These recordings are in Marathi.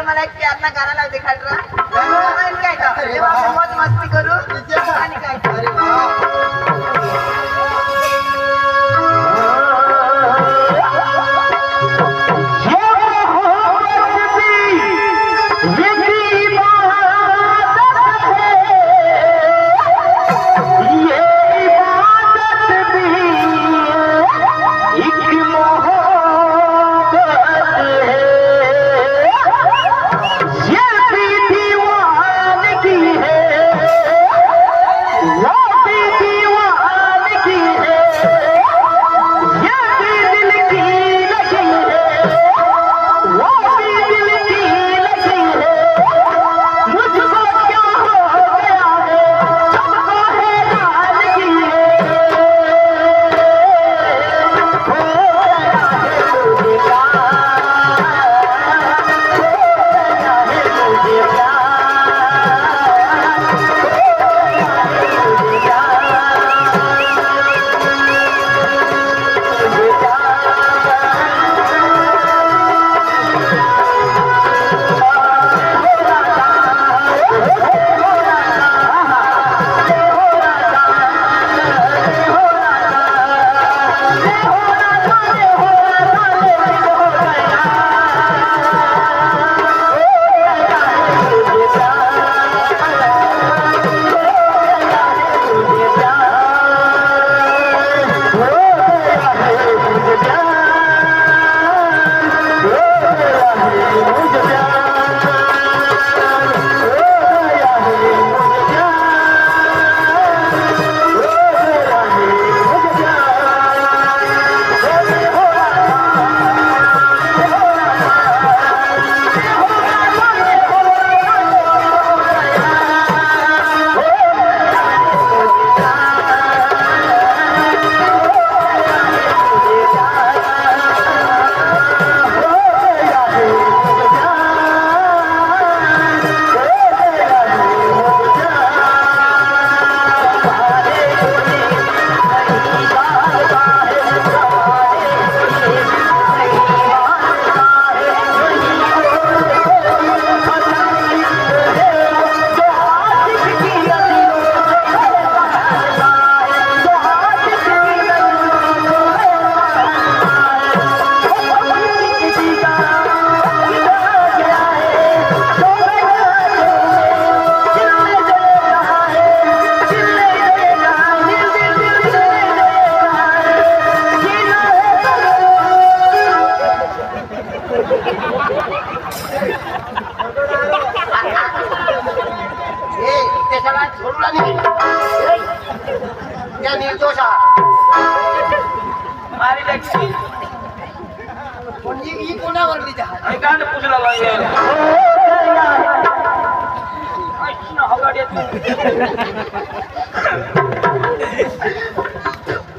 मला गाणं लावते खालरा काय मत मस्ती करू आणि काय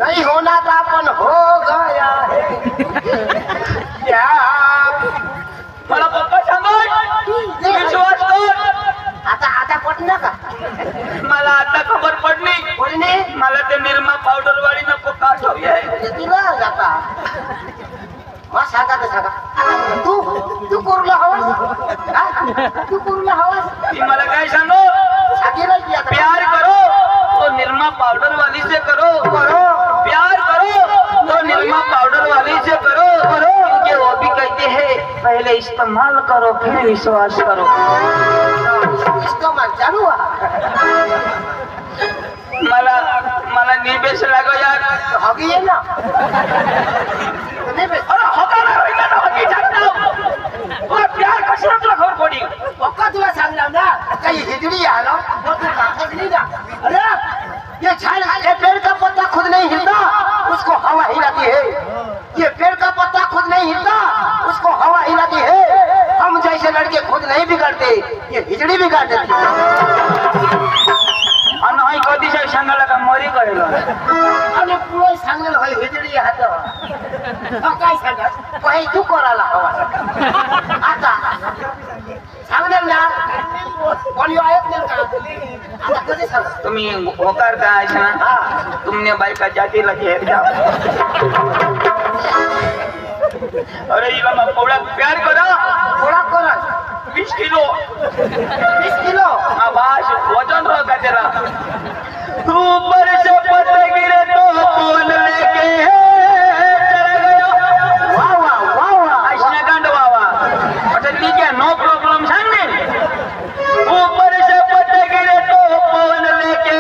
नहीं होना था पण हो गया है क्या मला पप्पा सांगो विश्वास कर आता आता पटलं का मला आता खबर पडली मला ते निरमा पावडर वाली नको का हवी आहे तुला आता मग सांगा तर सांगा तू कुरला हवास तू कुरला हवास मला काय सांगो प्यार करो तो निरमा पाउडर वाली से करो प्यार करो तो निरमा पाउडर वाली से करो क्योंकि वो भी कहते हैं पहले इस्तेमाल करो फिर विश्वास करो इस्तेमाल चालू मला मला निबेस लागो यार हगी है ना निबेस अरे होता ना होईना ना हगी जातो तुला प्यार कशाला तुला खबर पडी पक्का तुला सांगला ना काही हिजडी आलो तो तू कागज ना अरे ये झाड़ ये पेड़ का पत्ता खुद नहीं हिलता उसको हवा हिलाती है ये पेड़ का पत्ता खुद नहीं हिलता उसको हवा हिलाती है हम जैसे लड़के खुद नहीं बिगड़ते ये हिजड़ी बिगाड़ देती है अनहाई कधी से सांगायला का मरी कळलो आणि पुढे सांगेल होय हिजडी हात काय सांगत काही तू करायला हवा आता सांगणार ना कोणी ऐकत नाही का आता कधी सांग तुम्ही होकार काय ना तुमने बायका जातीला घेर जा अरे इला मग पोळा प्यार करा पोळा करा 20 किलो 20 किलो आवाज वजन रहा का तेरा ऊपर से पत्ते गिरे तो बोल लेके चला गया वाह वाह वाह वाह ऐसा गंड वाह वाह अच्छा ठीक है नो प्रॉब्लम सांगने ऊपर से पत्ते गिरे तो बोल लेके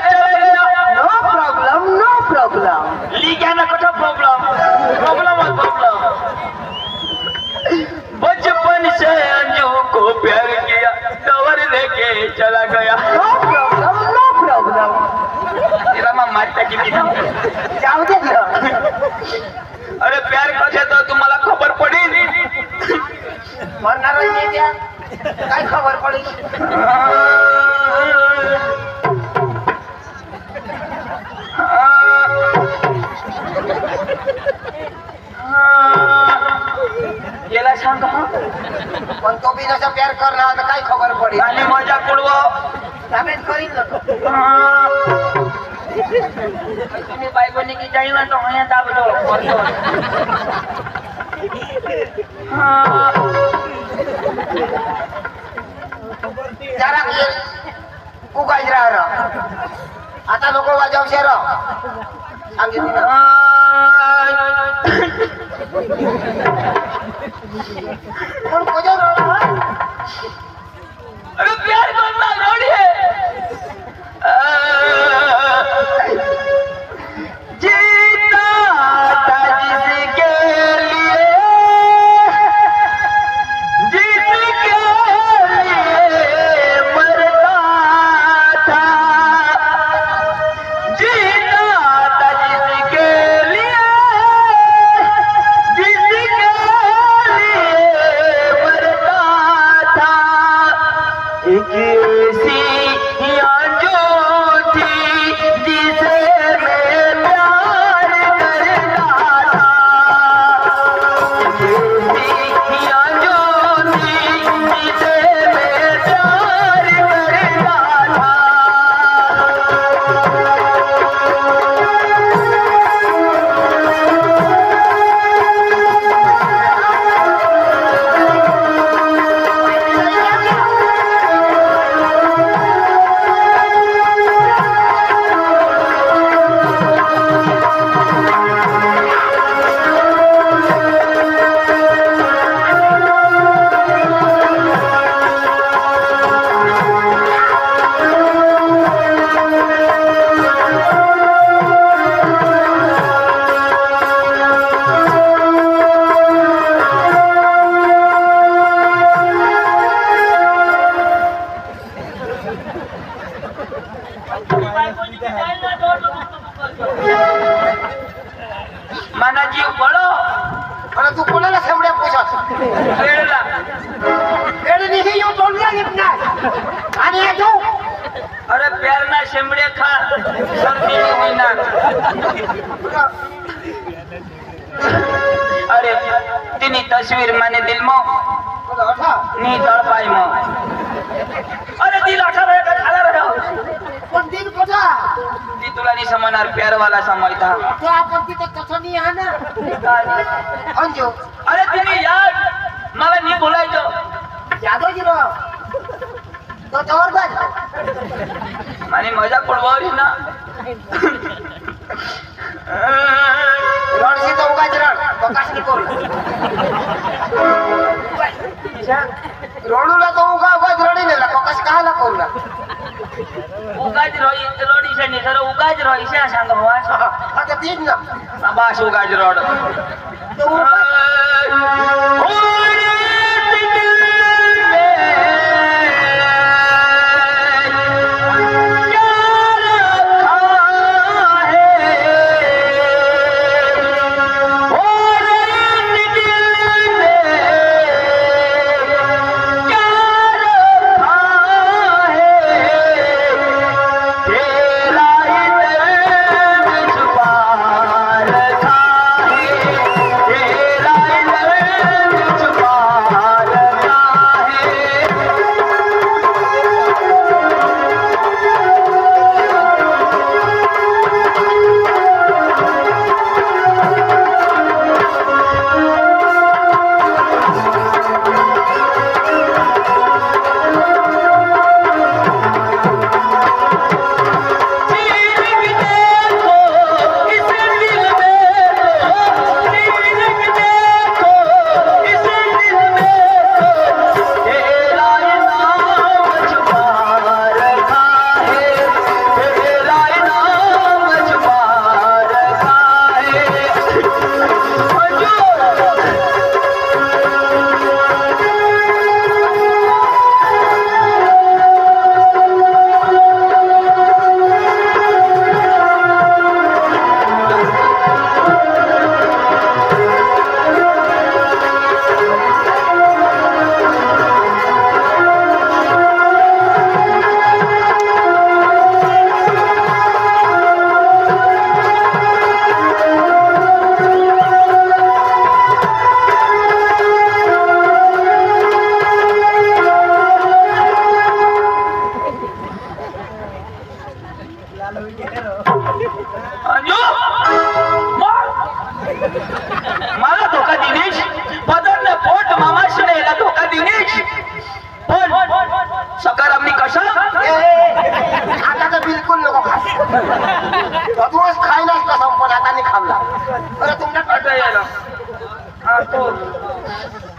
चला गया नो प्रॉब्लम ली क्या ना कुछ प्रॉब्लम बचपन से अंजू को प्यार किया टवर लेके चला गया नो प्रॉब्लम तेरा मां मारता किती जाऊ दे अरे प्यार कसे तर तुम्हाला खबर पडेल म्हणणार नाही त्या काय खबर पडेल गेला सांग पण तो बी जसा प्यार करणार तर काय खबर पडेल आणि मजा कुडव ताबेत करील नको तुम्ही बायकोनी की जाई ना तो અહીંયા દાબજો કરતો जरा उगाज राहा आता लोक वाजवशे र सांगितलं कौन खोजा रहा अरे प्यार करना रोड़ी है जीता था जिसके लिए मरता था जीता था जिसके लिए मरता था एक ऐसी आंजू थी जिसे मैं प्यार करता था एक ऐसी आंजू थी जिसे मैं प्यार करता था माना जीव बळो पण तू कोणाला शेवड्या पोषास वेळला वेळनी ही येऊ तोंडला निघना आणि तू अरे प्यार ना शेंबडे खा सर्दी होईना अरे तिनी तस्वीर माने दिल मो नी तळपाय मो अरे दिल अठा रहे का खाला रहे पण दिल कोठा ती तुला नहीं समझणार प्यार वाला समझता तो आपण तिथे कसं नाही आहे ना अंजू अरे तुम्ही यार मला नाही बोलायचं यादवजी राव तो तोवर बस आणि मजा पडवावी ना रडसी तो उगाच रड बकास नाही करू रोडूला तो उगाच रडी नेला बकास काहाला करू ना उगाज रोडी से नहीं सर उगाज रोई से सांग भावा आता तीच ना बास उगाज रोड तो तेरा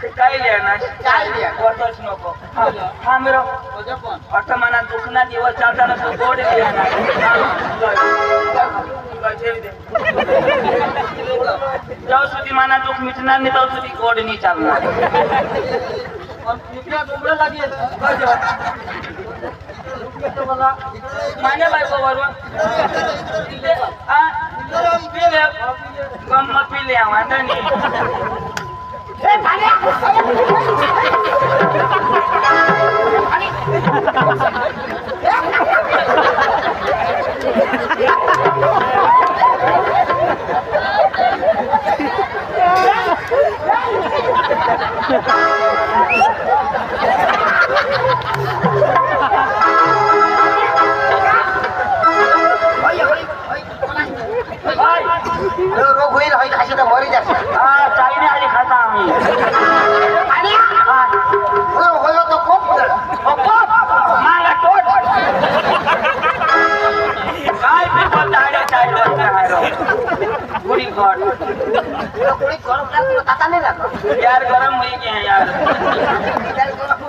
काय लिहा काय लिहा? होतच नको हा मेरो वर्तमानात दुखना दिवस चालताना तू गोड लिहा जाऊ सुधी माना दुख मिटणार नाही जाऊ सुधी गोड नाही चालणार माझ्या बायको बरोबर गम्म पिले वांधा नाही रोग होईल होईल अशी तर मरी जाते हा चाईने आधी खाता आम्ही होईल तो खूप माला टोट काय पेपर दाड्या चायला गुडी गॉड कोणी गरम लागतो ताता नाही लागत यार गरम होई के हैं यार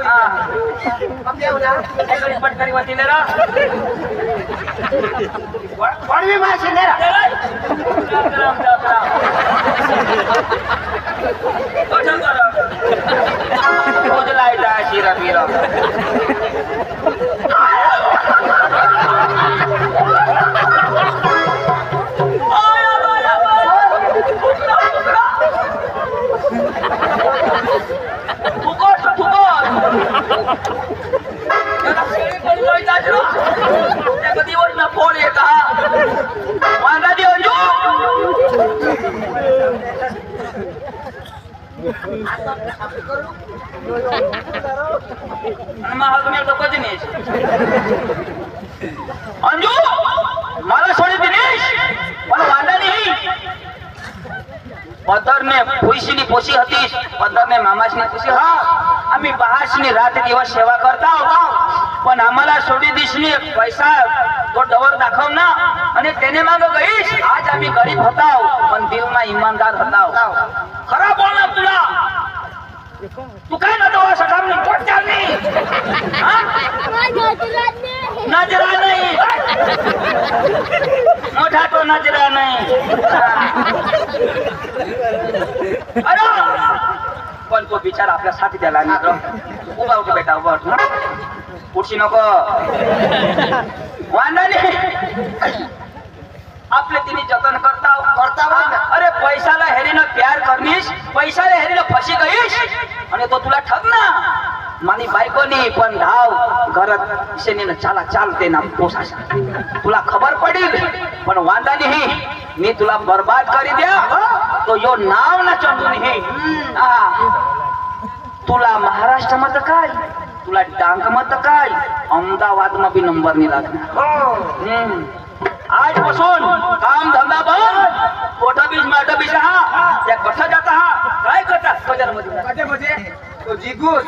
हाँ एक पटकरी वतीले रा पडवी माशी नाही गरम कठोर गरम उजलाय जा शिरा बिरा फोन येत माझा देव कधी नाही अंजू मला सोडी दिनेश मला वांदा नाही पदरने भुईशीनी पोशी हतीस पदरने मामाशनी पोशी हा आम्ही बहाशनी रात दिवस सेवा करता पण आम्हाला सोडी दिसनी पैसा तो डवर दाखव ना आणि त्याने माग गईस आज आम्ही गरीब होताव पण दिल ना इमानदार होताव खरा बोल ना तुला तू काय ना तो सकाळ नाही कोण चालली नजरा नाही मोठा तो नजरा नाही अरे पण तो बिचारा आपल्या साथी द्याला नाही उभा उठ बेटा उभा उठ उठशी नको वांदाने आपले तिने जतन करता अरे पैसाला हेरीनं प्यार करनीस पैसाला हेरीनं फशी गईस आणि तो तुला ठग ना मानी बायकोनी पण धाव घरात शेनीनं चाला चालते ना पोसाशा तुला खबर पडील पण वांदाने ही मी तुला बर्बाद करी द्या तो यो नाव ना चंदून ही तुला महाराष्ट्र मध्ये काय तुला डांग मध्ये काय अहमदाबाद मध्ये नंबर नाही लागणार आजपासून काम धंदा बंद मोठा बीज हा त्या कसा जाता हा काय करतात बाजार मध्ये तो जिगू